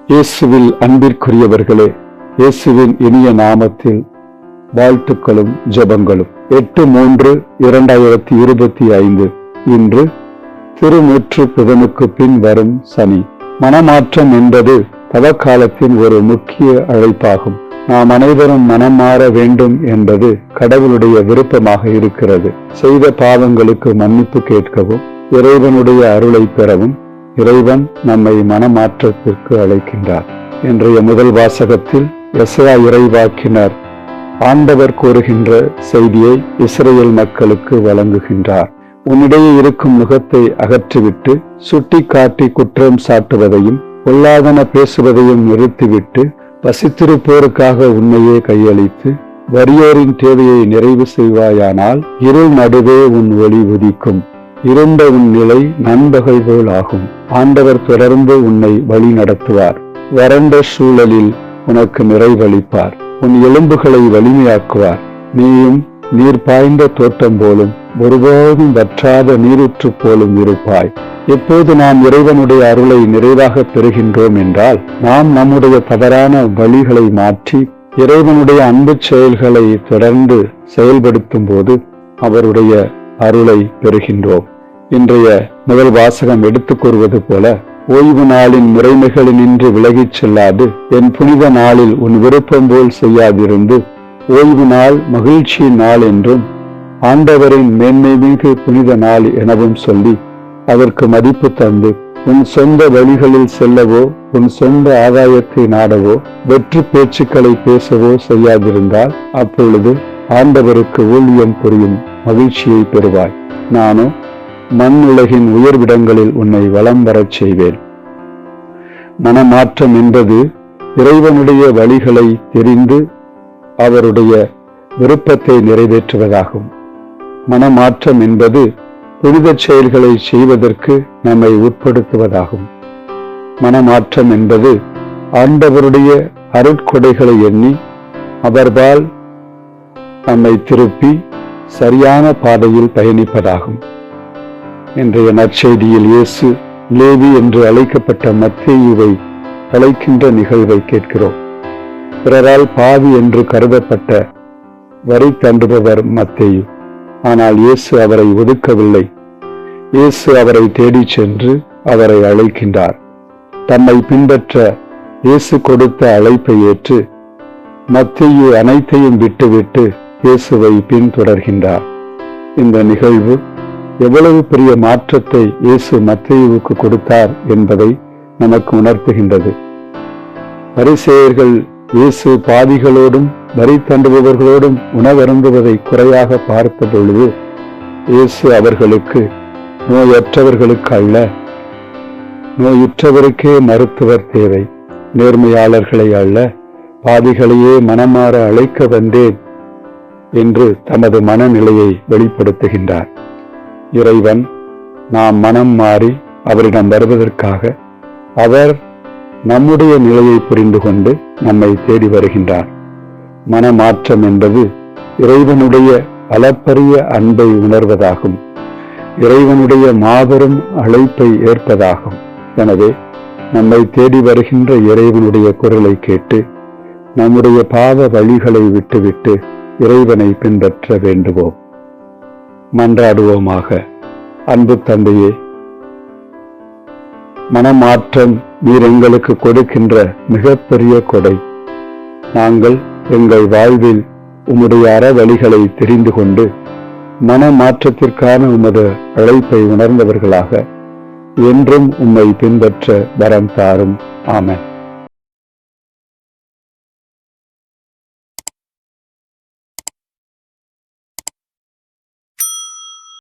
இயேசுவில் அன்பிற்குரியவர்களே, இயேசுவின் இனிய நாமத்தில் வாழ்த்துக்களும் ஜெபங்களும். 8/3/2025 இன்று திருநூற்று புதனுக்கு பின் வரும் சனி. மனமாற்றம் என்பது தவக்காலத்தின் ஒரு முக்கிய அழைப்பாகும். நாம் அனைவரும் மனம் மாற வேண்டும் என்பது கடவுளுடைய விருப்பமாக இருக்கிறது. செய்த பாவங்களுக்கு மன்னிப்பு கேட்கவும், இறைவனுடைய அருளை பெறவும் இறைவன் நம்மை மனமாற்றத்திற்கு அழைக்கின்றார். இன்றைய முதல் வாசகத்தில் எசாயா இறைவாக்கினர் ஆண்டவர் கூறுகின்ற செய்தியை இஸ்ரவேல் மக்களுக்கு வழங்குகின்றார். உன்னிடையே இருக்கும் நுகத்தை அகற்றிவிட்டு சுட்டி காட்டி குற்றம் சாட்டுவதையும் பொல்லாதன பேசுவதையும் நிறுத்திவிட்டு பசித்திருப்போருக்காக உன்னையே கையளித்து வறியோரின் தேவையை நிறைவு செய்வாயானால் இருள் நடுவே உன் ஒளி உதிக்கும், இருண்ட உன் நிலை நண்பகல் போல் ஆகும். ஆண்டவர் தொடர்ந்து உன்னை வழி நடத்துவார். வறண்ட சூழலில் உனக்கு நிறைவளிப்பார். உன் எலும்புகளை வலிமையாக்குவார். நீயும் நீர் பாய்ந்த தோட்டம் போலும் ஒருபோதும் வற்றாத நீரூற்று போலும் இருப்பாய். எப்போது நாம் இறைவனுடைய அருளை நிறைவாக பெறுகின்றோம் என்றால், நாம் நம்முடைய தவறான வழிகளை மாற்றி இறைவனுடைய அன்பு செயல்களை தொடர்ந்து செயல்படுத்தும் போது அவருடைய அருளை பெறுகின்றோம். இன்றைய முதல் வாசகம் எடுத்துக் கூறுவது போல, ஓய்வு நாளின் முறைமைகளினின்று விலகிச் செல்லாது என் புனித நாளில் உன் விருப்பம் போல் செய்யாதிருந்து ஓய்வு நாள் மகிழ்ச்சியின் நாள் என்றும் ஆண்டவரின் மேன்மை மிகு புனித நாள் எனவும் சொல்லி அதற்கு மதிப்பு தந்து உன் சொந்த வழிகளில் செல்லவோ உன் சொந்த ஆதாயத்தை நாடவோ வெற்று பேச்சுக்களை பேசவோ செய்யாதிருந்தால் அப்பொழுது ஆண்டவருக்கு ஊழியம் புரியும் மகிழ்ச்சியை பெறுவாய். நானோ மண் உலகின் உயர்விடங்களில் உன்னை வலம் வரச் செய்வேன். மனமாற்றம் என்பது இறைவனுடைய வழிகளை தெரிந்து அவருடைய விருப்பத்தை நிறைவேற்றுவதாகும். மனமாற்றம் என்பது புனித செயல்களை செய்வதற்கு நம்மை உட்படுத்துவதாகும். மனமாற்றம் என்பது ஆண்டவருடைய அருட்கொடைகளை எண்ணி அவர்பால் நம்மை திருப்பி சரியான பாதையில் பயணிப்பதாகும். இன்றைய நற்செய்தியில் இயேசு லேவி என்று அழைக்கப்பட்ட மத்தேயுவை அழைக்கின்ற நிகழ்வை கேட்கிறோம். பிறரால் பாவி என்று கருதப்பட்ட வரி தண்டுபவர் மத்தேயு. ஆனால் இயேசு அவரை ஒதுக்கவில்லை. இயேசு அவரை தேடிச் சென்று அவரை அழைக்கின்றார். தம்மை பின்பற்ற இயேசு கொடுத்த அழைப்பை ஏற்று மத்தேயு அனைத்தையும் விட்டுவிட்டு இயேசுவை பின்தொடர்கின்றார். இந்த நிகழ்வு எவ்வளவு பெரிய மாற்றத்தை இயேசு மத்தேயுவுக்கு கொடுத்தார் என்பதை நமக்கு உணர்த்துகின்றது. பரிசேயர்கள் இயேசு பாவிகளோடும் வரி தண்டுபவர்களோடும் உணவருந்துவதை குறையாக பார்த்த பொழுது இயேசு அவர்களுக்கு நோயற்றவர்களுக்கு அல்ல, நோயுற்றவருக்கே மருத்துவர் தேவை, நேர்மையாளர்களை அல்ல பாவிகளையே மனமாற அழைக்க வந்தேன் என்று தமது மனநிலையை வெளிப்படுத்துகின்றார். இறைவன் நாம் மனம் மாறி அவரிடம் வருவதற்காக அவர் நம்முடைய நிலையை புரிந்து கொண்டு நம்மை தேடி வருகின்றார். மனமாற்றம் என்பது இறைவனுடைய அளப்பரிய அன்பை உணர்வதாகும். இறைவனுடைய மாபெரும் அழைப்பை ஏற்பதாகும். எனவே நம்மை தேடி வருகின்ற இறைவனுடைய குரலை கேட்டு நம்முடைய பாவ வழிகளை விட்டுவிட்டு இறைவனை பின்பற்ற வேண்டுவோம். மன்றாடுவோமாக. அன்பு தந்தையே, மனமாற்றம் நீர் எங்களுக்கு கொடுக்கின்ற மிகப்பெரிய கொடை. நாங்கள் எங்கள் வாழ்வில் உம்முடைய அறவழிகளை தெரிந்து கொண்டு மனமாற்றத்திற்கான உமது அழைப்பை உணர்ந்தவர்களாக என்றும் உம்மை பின்பற்ற வரம் தாரும். ஆமென்.